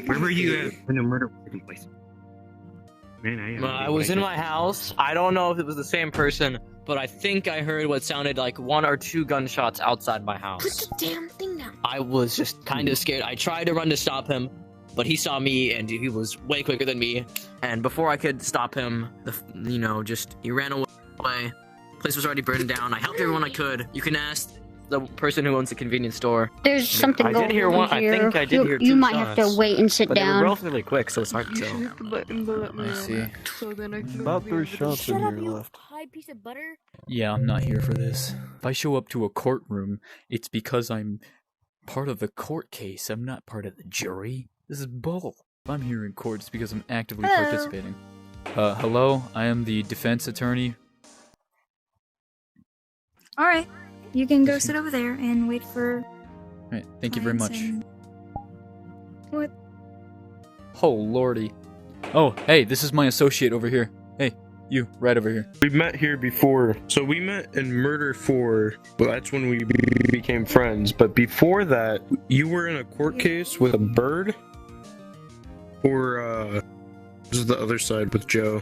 Where were you at when the murder was taking place? Man, I was in my house. I don't know if it was the same person, but I think I heard what sounded like 1 or 2 gunshots outside my house. Put the damn thing down. I was just kind of scared. I tried to run to stop him, but he saw me and he was way quicker than me. And before I could stop him, he ran away. Place was already burned down. I helped everyone I could. You can ask the person who owns the convenience store. There's something I going did hear on one. here. I think I did hear 2 You might shots, have to wait and sit but they were down. relatively quick, so it's hard to tell. I see. So then I can About 3 shots in here left. Pie piece of butter. Yeah, I'm not here for this. If I show up to a courtroom, it's because I'm part of the court case. I'm not part of the jury. This is bull. If I'm here in court, it's because I'm actively participating. Hello? I am the defense attorney. Alright. You can go sit over there and wait for... Alright, thank you very much. What? Oh, lordy. Oh, hey, this is my associate over here. Hey, you, right over here. We met here before. So we met in Murder 4. Well, that's when we became friends. But before that, you were in a court case with a bird? Or, this is the other side with Joe.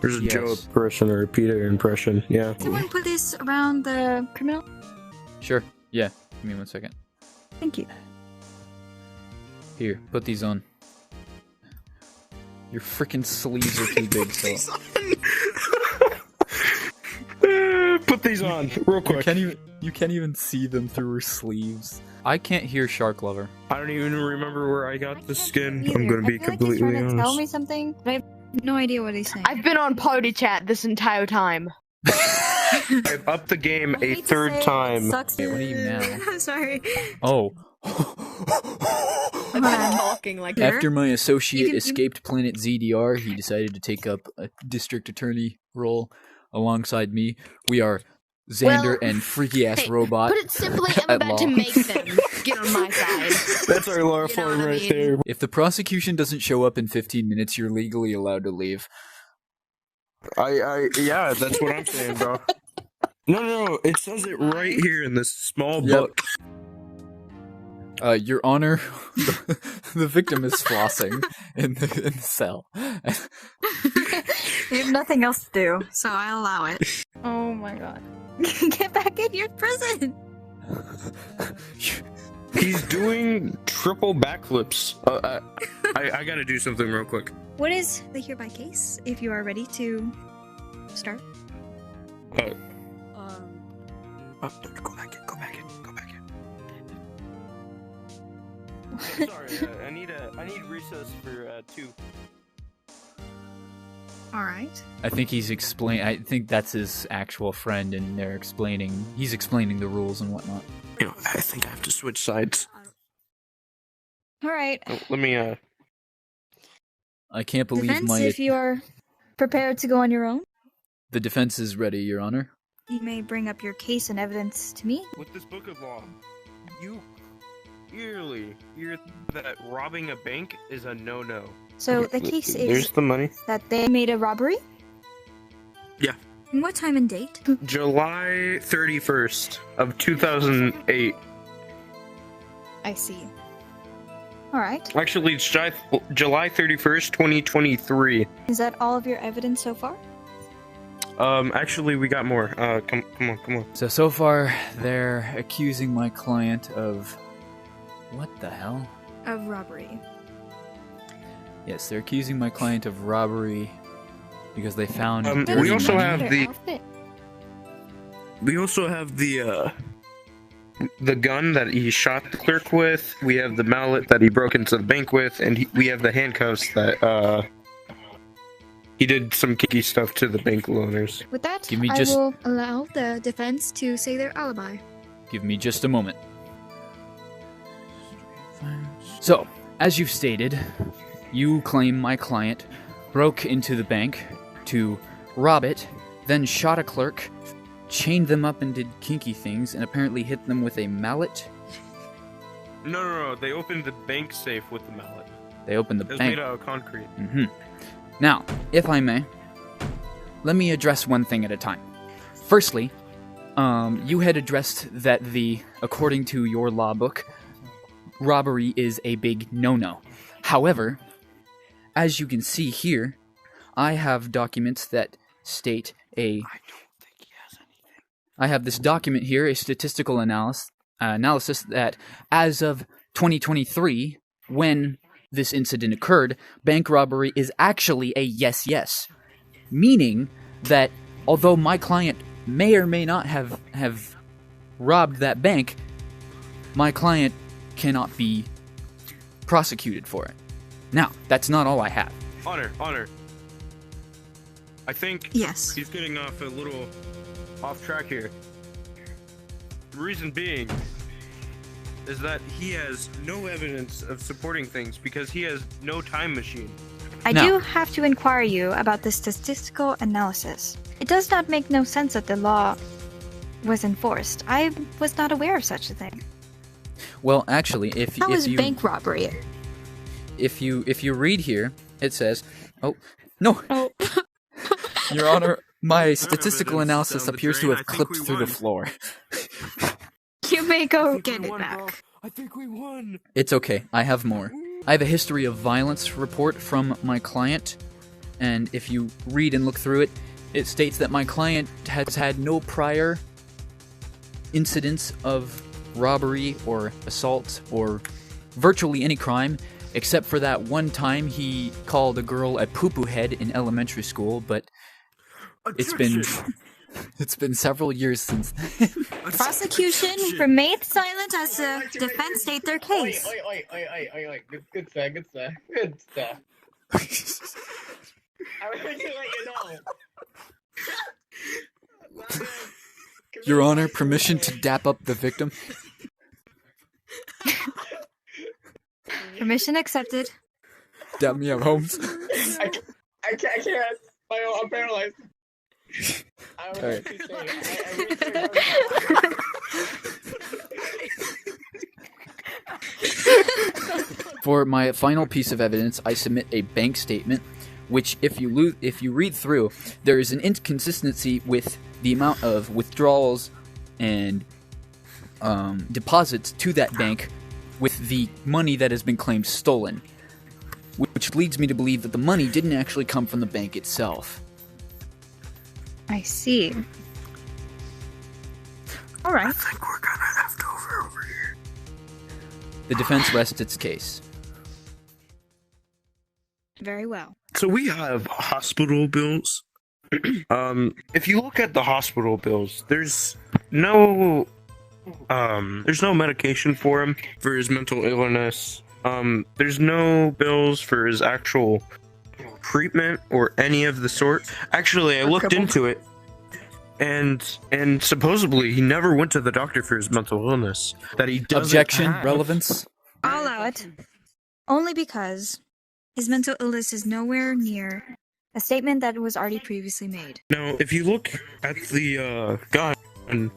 There's a Joe impression or a Peter impression, yeah. Someone put this around the criminal? Sure, yeah. Give me 1 second. Thank you. Here, put these on. Your freaking sleeves are too big, so... Put these on, real quick. You can't even see them through her sleeves. I can't hear Shark Lover. I don't even remember where I got the skin. Either. I'm gonna be I feel completely like he's trying to tell honest. me something, but I have no idea what he's saying. I've been on party chat this entire time. I've upped the game I a hate to third say it, time. it sucks Wait, what are you now? I'm sorry. Oh. Hold on. Talking like After my associate You escaped planet ZDR, he decided to take up a district attorney role alongside me. We are Xander and freaky ass hey, robot. Put it simply, I'm at about law. to make them get on my side. That's our law You know form what I right mean? there. If the prosecution doesn't show up in 15 minutes, you're legally allowed to leave. Yeah, that's what I'm saying, bro. No, it says it right here in this small book. Your Honor, the victim is flossing in the cell. You have nothing else to do, so I allow it. Oh my god. Get back in your prison! He's doing triple backflips. I gotta do something real quick. What is the hereby case, if you are ready to start? Go back in. Sorry, I need recess for 2. Alright. I think I think that's his actual friend, and he's explaining the rules and whatnot. You know, I think I have to switch sides. Alright. Let me, I can't believe Defense, if you are prepared to go on your own, The defense is ready, Your Honor. you may bring up your case and evidence to me. With this book of law, you clearly hear that robbing a bank is a no-no. So the case There's is the money. that they made a robbery? Yeah. And what time and date? July 31st of 2008. I see. Alright. Actually, it's July 31st, 2023. Is that all of your evidence so far? Actually, we got more. Come on. So far, they're accusing my client of... What the hell? Of robbery. Yes, they're accusing my client of robbery because they found dirty we also money. have the... Outfit. We also have the gun that he shot the clerk with. We have the mallet that he broke into the bank with, and we have the handcuffs that he did some kinky stuff to the bank loaners. With that, Give me I just- will allow the defense to say their alibi. Give me just a moment. So, as you've stated, you claim my client broke into the bank to rob it, then shot a clerk, chained them up and did kinky things, and apparently hit them with a mallet. No. They opened the bank safe with the mallet. They opened the It was bank. made out of concrete. Now, if I may, let me address one thing at a time. Firstly, you had addressed that according to your law book, robbery is a big no-no. However, as you can see here, I have documents that state I have this document here, a statistical analysis that as of 2023, when this incident occurred, bank robbery is actually a yes, meaning that although my client may or may not have robbed that bank, my client cannot be prosecuted for it. Now, that's not all I have. Honor. I think Yes. he's getting off a little off track here. The reason being is that he has no evidence of supporting things because he has no time machine. I Now- do have to inquire you about the statistical analysis. It does not make no sense that the law was enforced. I was not aware of such a thing. Well, actually, if That was you bank robbery. if you read here, it says, "Oh, no, Oh. Your Honor, my statistical evidence analysis down the appears to drain. have I think clipped we through the won." floor." You may go get it back. I think we won. It's okay, I have more. I have a history of violence report from my client, and if you read and look through it, it states that my client has had no prior incidents of robbery or assault or virtually any crime, except for that one time he called a girl a poo-poo head in elementary school, but it's been several years since then. Prosecution remained silent as the defense state their case. Oi. Good stuff. I wanted to let you know. Your Honor, permission to dap up the victim? Permission accepted. Dap me up, Holmes. I can't. I'm paralyzed. I don't know Alright. what to say. For my final piece of evidence, I submit a bank statement, which, if you read through, there is an inconsistency with the amount of withdrawals and deposits to that bank with the money that has been claimed stolen, which leads me to believe that the money didn't actually come from the bank itself. I see. Alright. I think we're gonna have to over here. The defense rests its case. Very well. So we have hospital bills. If you look at the hospital bills, there's no medication for him for his mental illness. There's no bills for his actual treatment or any of the sort. Actually, I looked into it, and supposedly he never went to the doctor for his mental illness. That he doesn't Objection, have. relevance. I'll allow it. Only because his mental illness is nowhere near a statement that was already previously made. Now, if you look at the gun,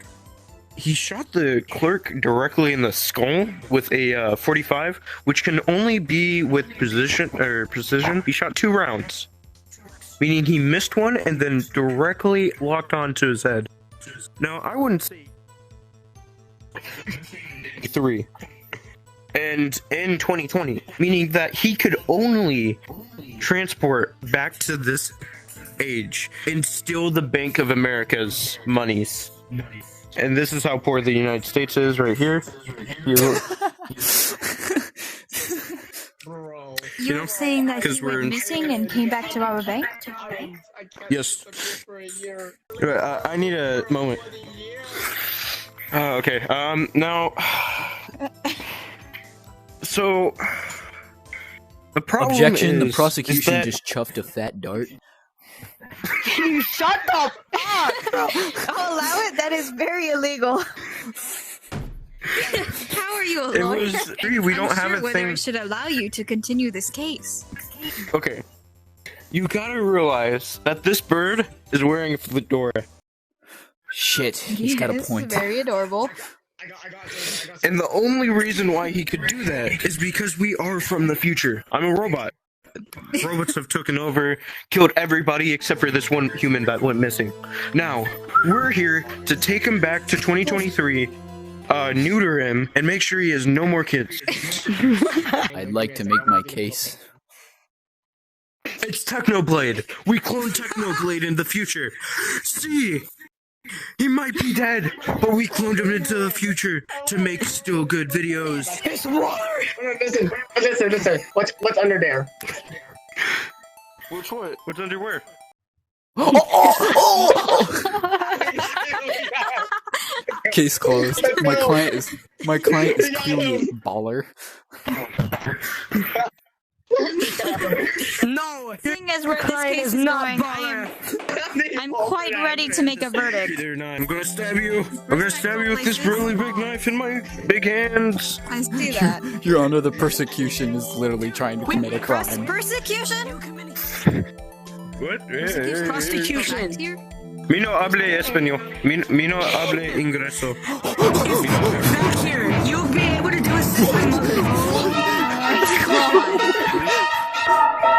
he shot the clerk directly in the skull with a 45, which can only be with precision. He shot 2 rounds, meaning he missed one and then directly locked onto his head. Now, I wouldn't say 3. And in 2020, meaning that he could only transport back to this age and steal the Bank of America's monies. And this is how poor the United States is right here. Bro. You're saying that 'cause he we're went in- missing and came back to rob a bank? I can't Yes. look this for a year. I need a moment. For the year? Okay, now... So... The problem Objection, the is prosecution that- just chuffed a fat dart. You shut the fuck! I'll allow it. That is very illegal. How are you a It lawyer? was... We don't I'm have sure a whether thing... I should allow you to continue this case. Okay. You gotta realize that this bird is wearing a fedora. Shit, he's got a Yes, point. Very adorable. I got something. And the only reason why he could do that is because we are from the future. I'm a robot. Robots have taken over, killed everybody except for this one human that went missing. Now, we're here to take him back to 2023, neuter him and make sure he has no more kids. I'd like to make my case. It's Technoblade. We clone Technoblade in the future. See, he might be dead, but we cloned him into the future to make still good videos. It's water. Listen. What's under there? Which what? What's under where? Case closed. My client is clearly a baller. No, Seeing as where this case is going, I'm quite ready to make a verdict. Either not. I'm gonna stab you. I'm gonna stab you with this really big knife in my big hands. I see that. Your Honor, the persecution is literally trying to commit a crime. Persecution? What? prostitution. Mi no hable español. Mi no hable ingreso. Back here, you'll be able to do a system.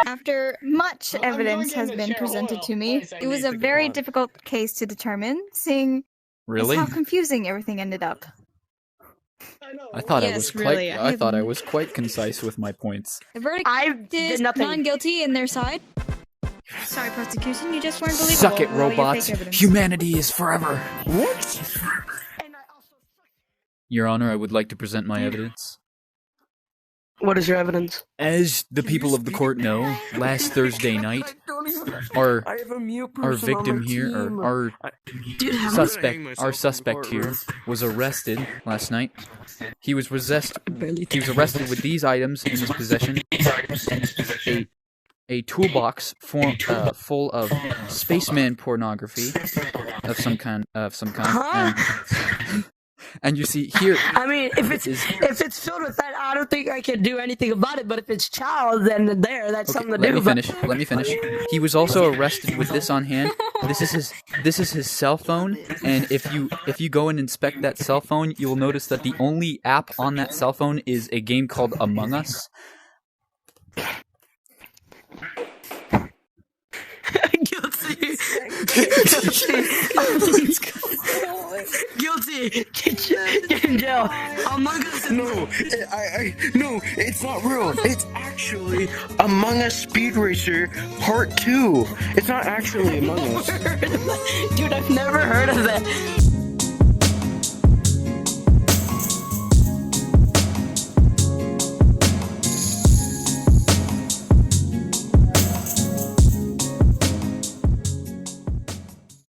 After much evidence has been presented to me, it was a very difficult case to determine, seeing Really? how confusing everything ended up. I thought Yes, really, I thought I was quite concise with my points. The verdict I did is nothing. non-guilty in their side. Sorry, prosecution, you just weren't believable. Suck it, with all your robots. fake evidence. Humanity is forever. What? Your Honor, I would like to present my evidence. What is your evidence? As the people of the court know, last Thursday night, our victim here, or our suspect here, was arrested last night. He was arrested with these items in his possession: a toolbox full of spaceman pornography of some kind. And you see here. I mean, if it's filled with that, I don't think I can do anything about it. But if it's child, then that's something to do. Let me finish. He was also arrested with this on hand. This is his cell phone, and if you go and inspect that cell phone, you will notice that the only app on that cell phone is a game called Among Us. Guilty. Angell. Among Us. No, no, it's not real. It's actually Among Us Speed Racer Part 2. It's not actually Among Us. Dude, I've never heard of that.